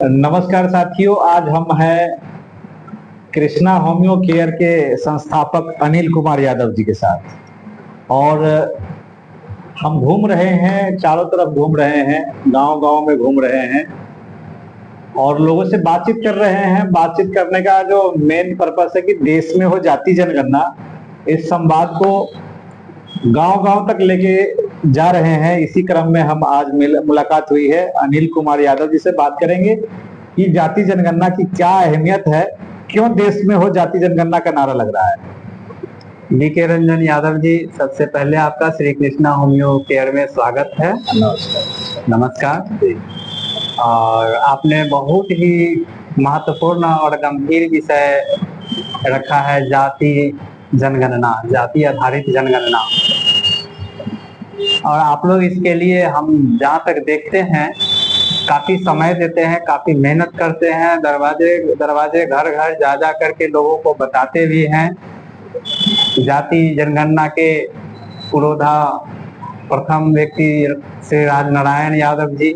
नमस्कार साथियों, आज हम हैं कृष्णा होम्यो केयर के संस्थापक अनिल कुमार यादव जी के साथ। और हम घूम रहे हैं, चारों तरफ घूम रहे हैं, गांव गांव में घूम रहे हैं और लोगों से बातचीत कर रहे हैं। बातचीत करने का जो मेन पर्पस है कि देश में हो जाति जनगणना, इस संवाद को गांव गांव तक लेके जा रहे हैं। इसी क्रम में हम आज मुलाकात हुई है। अनिल कुमार यादव जी से बात करेंगे कि जाति जनगणना की क्या अहमियत है, क्यों देश में हो जाति जनगणना का नारा लग रहा है। डीके रंजन यादव जी, सबसे पहले आपका श्री कृष्णा होम्यो केयर में स्वागत है। नमस्कार। और आपने बहुत ही महत्वपूर्ण और गंभीर विषय रखा है, जाति जनगणना, जाति आधारित जनगणना। और आप लोग इसके लिए, हम जहाँ तक देखते हैं, काफी समय देते हैं, काफी मेहनत करते हैं, दरवाजे दरवाजे घर घर जा जा करके लोगों को बताते भी हैं। जाति जनगणना के पुरोधा प्रथम व्यक्ति श्री राजनारायण यादव जी,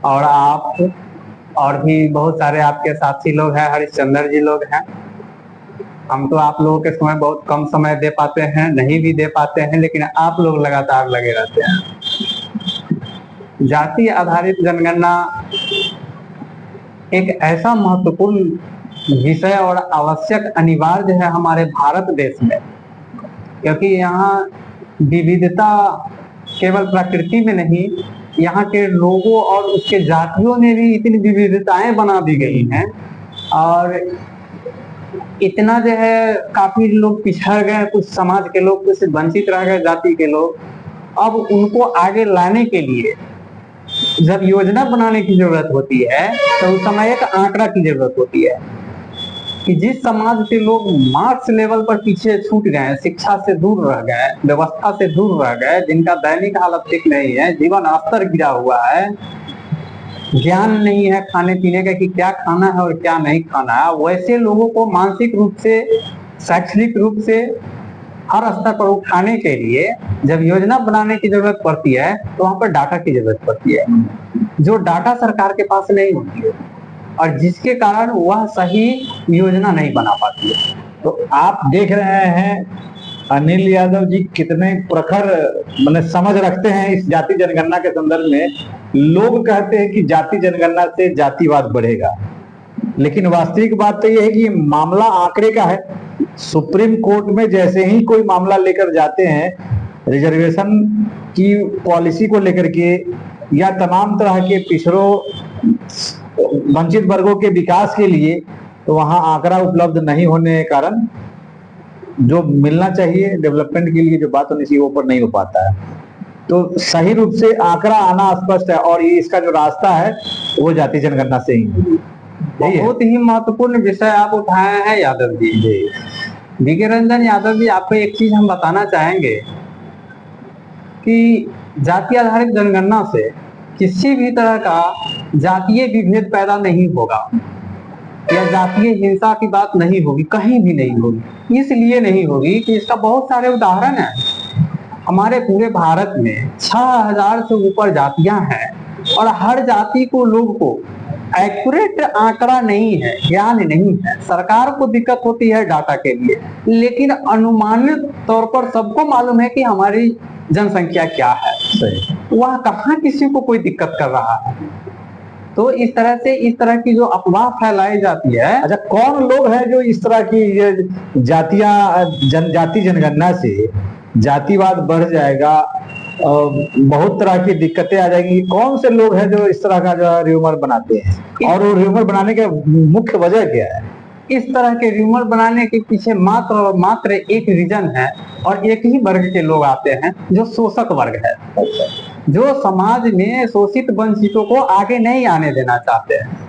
और आप और भी बहुत सारे आपके साथी लोग हैं, हरिश्चंद्र जी लोग हैं। हम तो आप लोगों के समय बहुत कम समय दे पाते हैं, नहीं भी दे पाते हैं, लेकिन आप लोग लगातार लगे रहते हैं। जाति आधारित जनगणना एक ऐसा महत्वपूर्ण विषय और आवश्यक अनिवार्य है हमारे भारत देश में, क्योंकि यहाँ विविधता केवल प्रकृति में नहीं, यहाँ के लोगों और उसके जातियों में भी इतनी विविधताएं बना दी गई हैं। और इतना जो है, काफी लोग पिछड़ गए, कुछ समाज के लोग, कुछ वंचित रह गए जाति के लोग। अब उनको आगे लाने के लिए जब योजना बनाने की जरूरत होती है, तो उस समय एक आंकड़ा की जरूरत होती है कि जिस समाज के लोग मार्क्स लेवल पर पीछे छूट गए, शिक्षा से दूर रह गए, व्यवस्था से दूर रह गए, जिनका दैनिक हालत ठीक नहीं है, जीवन स्तर गिरा हुआ है, ज्ञान नहीं है खाने पीने का कि क्या खाना है और क्या नहीं खाना है, वैसे लोगों को मानसिक रूप से, शैक्षणिक रूप से हर स्तर पर उठाने के लिए जब योजना बनाने की जरूरत पड़ती है, तो वहां पर डाटा की जरूरत पड़ती है, जो डाटा सरकार के पास नहीं होती है, और जिसके कारण वह सही योजना नहीं बना पाती है। तो आप देख रहे हैं अनिल यादव जी कितने प्रखर समझ रखते हैं इस जाति जनगणना के संदर्भ में। लोग कहते हैं कि जाति जनगणना से जातिवाद बढ़ेगा, लेकिन वास्तविक बात तो यह है कि मामला आंकड़े का है। सुप्रीम कोर्ट में जैसे ही कोई मामला लेकर जाते हैं रिजर्वेशन की पॉलिसी को लेकर के, या तमाम तरह के पिछड़ों वंचित वर्गों के विकास के लिए, तो वहां आंकड़ा उपलब्ध नहीं होने के कारण जो मिलना चाहिए डेवलपमेंट के लिए, जो बात होनी चाहिए, वो पर नहीं हो पाता है। तो सही रूप से आंकड़ा आना स्पष्ट है, और ये इसका जो रास्ता है वो जाति जनगणना से ही। बहुत ही महत्वपूर्ण विषय आप उठाए हैं यादव जी। डीके रंजन यादव जी, आपको एक चीज हम बताना चाहेंगे कि जाति आधारित जनगणना से किसी भी तरह का जातीय विभेद पैदा नहीं होगा, या जातीय हिंसा की बात नहीं होगी, कहीं भी नहीं होगी। इसलिए नहीं होगी कि इसका बहुत सारे उदाहरण हैं। हमारे पूरे भारत में 6000 से ऊपर जातियां हैं, और हर जाति को, लोग को एक्यूरेट आंकड़ा नहीं है, ज्ञान नहीं है। सरकार को दिक्कत होती है डाटा के लिए, लेकिन अनुमानित तौर पर सबको मालूम है कि हमारी जनसंख्या क्या है। वह कहाँ किसी को कोई दिक्कत कर रहा है। तो इस तरह से, इस तरह की जो अफवाह फैलाई जाती है। अच्छा, कौन लोग हैं जो इस तरह की जाति जनगणना से जातिवाद बढ़ जाएगा, बहुत तरह की दिक्कतें आ जाएंगी? कौन से लोग हैं जो इस तरह का जो र्यूमर बनाते हैं, और वो र्यूमर बनाने का मुख्य वजह क्या है? इस तरह के र्यूमर बनाने के पीछे मात्र और मात्र एक रीजन है, और एक ही वर्ग के लोग आते हैं, जो शोषक वर्ग है, जो समाज में शोषित वंचितों को आगे नहीं आने देना चाहते हैं,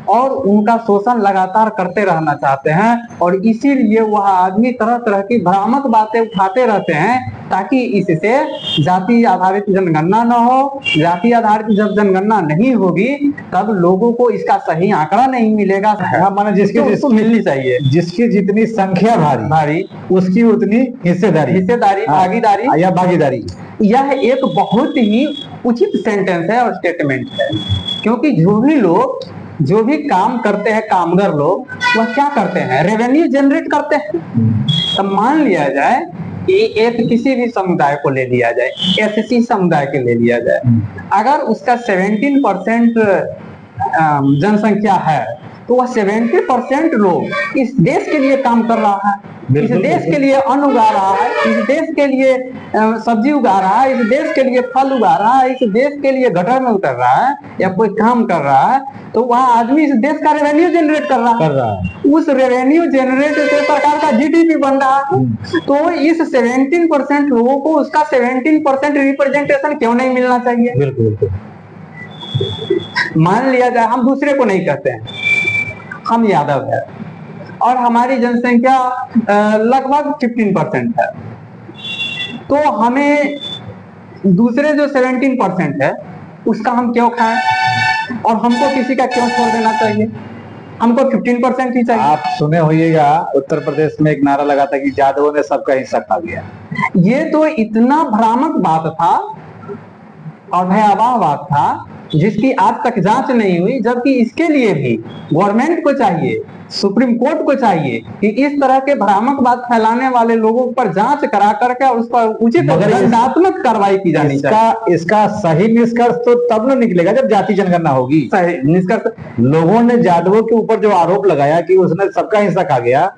और उनका शोषण लगातार करते रहना चाहते हैं। और इसीलिए वह आदमी तरह तरह की भ्रामक बातें उठाते रहते हैं, ताकि इससे जाति आधारित जनगणना न हो। जाति आधारित जब जनगणना नहीं होगी, तब लोगों को इसका सही आंकड़ा नहीं मिलेगा। माने जिसको मिलनी चाहिए, जिसकी जितनी संख्या भारी उसकी उतनी हिस्सेदारी, भागीदारी या भागीदारी। यह एक बहुत ही उचित सेंटेंस है और स्टेटमेंट है, क्योंकि जो भी काम करते हैं कामगार लोग, वह क्या करते हैं, रेवेन्यू जनरेट करते हैं। तो मान लिया जाए कि एक किसी भी समुदाय को ले लिया जाए, एससी समुदाय के ले लिया जाए, अगर उसका 17% जनसंख्या है, तो वह 70% लोग इस देश के लिए काम कर रहा है, इस देश के लिए अन्न उगा रहा है, इस देश के लिए सब्जी उगा रहा है, इस देश के लिए फल उगा रहा है, इस देश के लिए गटर में उतर रहा है या कोई काम कर रहा है, तो वहाँ आदमी इस देश का रेवेन्यू जनरेट कर रहा है। उस रेवेन्यू जनरेट से सरकार का जीडीपी बन रहा है। तो इस 17% लोगों को उसका 17% रिप्रेजेंटेशन क्यों नहीं मिलना चाहिए? बिल्कुल। मान लिया जाए हम दूसरे को नहीं कहते हैं, हम यादव है और हमारी जनसंख्या लगभग 15% है, तो हमें दूसरे जो 17% है उसका हम क्यों खाएं और हमको किसी का क्यों छोड़ देना चाहिए? हमको 15% ही चाहिए। आप सुने होइएगा उत्तर प्रदेश में एक नारा लगा था कि यादवों ने सबका हिस्सा खा लिया। ये तो इतना भ्रामक बात था और भयावह बात था जिसकी आज तक जांच नहीं हुई, जबकि इसके लिए भी गवर्नमेंट को चाहिए, सुप्रीम कोर्ट को चाहिए कि इस तरह के भ्रामक बात फैलाने वाले लोगों पर जांच करा करके और उस पर उचित दंडात्मक कार्रवाई की जानी चाहिए। इसका सही निष्कर्ष तो तब न निकलेगा जब जाति जनगणना होगी। सही निष्कर्ष लोगों ने यादवों के ऊपर जो आरोप लगाया कि उसने सबका हिस्सा खा गया,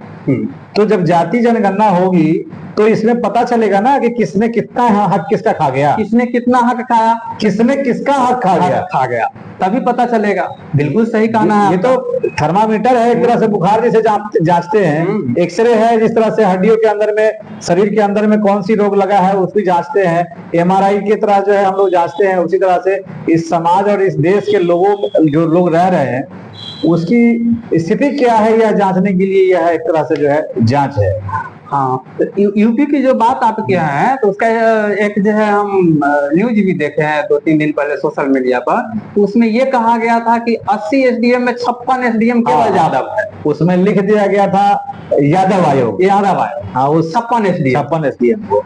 तो जब जाति जनगणना होगी तो इसमें पता चलेगा ना कि किसने कितना हक किसका खा गया, किसने कितना हक खाया, किसने किसका हक खा गया, तभी पता चलेगा। बिल्कुल सही कहना है। ये तो थर्मामीटर है, एक तरह से बुखार जैसे जांचते हैं, एक्सरे है जिस तरह से हड्डियों के अंदर में, शरीर के अंदर में कौन सी रोग लगा है उसकी जांचते हैं, एमआरआई की तरह जो है हम लोग जांचते हैं, उसी तरह से इस समाज और इस देश के लोगों जो लोग रह रहे हैं उसकी स्थिति क्या है यह जांचने के लिए यह एक तरह से जो है जांच है। हाँ, तो यूपी की जो बात आप किया है तो उसका एक जो है हम न्यूज भी देखे हैं 2-3 दिन पहले सोशल मीडिया पर, तो उसमें ये कहा गया था कि 80 एसडीएम में 56 एसडीएम केवल यादव है। उसमें लिख दिया गया था यादव आयोग। हाँ, वो 56 एसडीएम को,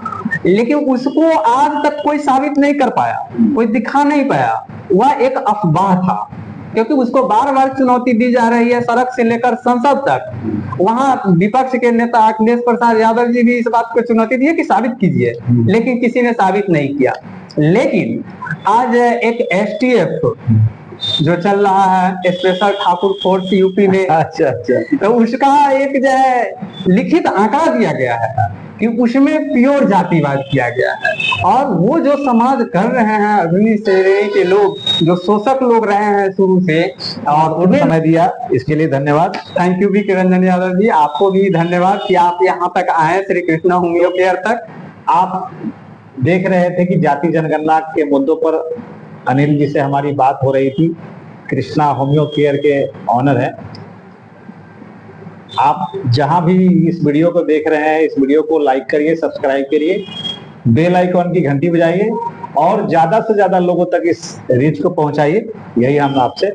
लेकिन उसको आज तक कोई साबित नहीं कर पाया, कोई दिखा नहीं पाया। वह एक अफवाह था, क्योंकि उसको बार बार चुनौती दी जा रही है, सड़क से लेकर संसद तक। वहां विपक्ष के नेता अखिलेश प्रसाद यादव जी भी इस बात को चुनौती दी है कि साबित कीजिए, लेकिन किसी ने साबित नहीं किया। लेकिन आज एक एसटीएफ जो चल रहा है, स्पेशल ठाकुर फोर्स यूपी में, अच्छा, तो उसका एक जो है लिखित आंकड़ा दिया गया है कि उसमें प्योर जातिवाद किया गया है। और वो जो समाज कर रहे हैं अग्नि श्रेणी के लोग, जो शोषक लोग रहे हैं शुरू से, और उन्हें समय दिया इसके लिए धन्यवाद। थैंक यू भी किरंजन यादव जी, आपको भी धन्यवाद कि आप यहाँ तक आए, श्री कृष्णा होमियो केयर तक। आप देख रहे थे कि जाति जनगणना के मुद्दों पर अनिल जी से हमारी बात हो रही थी। कृष्णा होमियो केयर के ऑनर है। आप जहां भी इस वीडियो को देख रहे हैं, इस वीडियो को लाइक करिए, सब्सक्राइब करिए, बेल आइकॉन की घंटी बजाइए और ज्यादा से ज्यादा लोगों तक इस रीच को पहुंचाइए। यही हम आपसे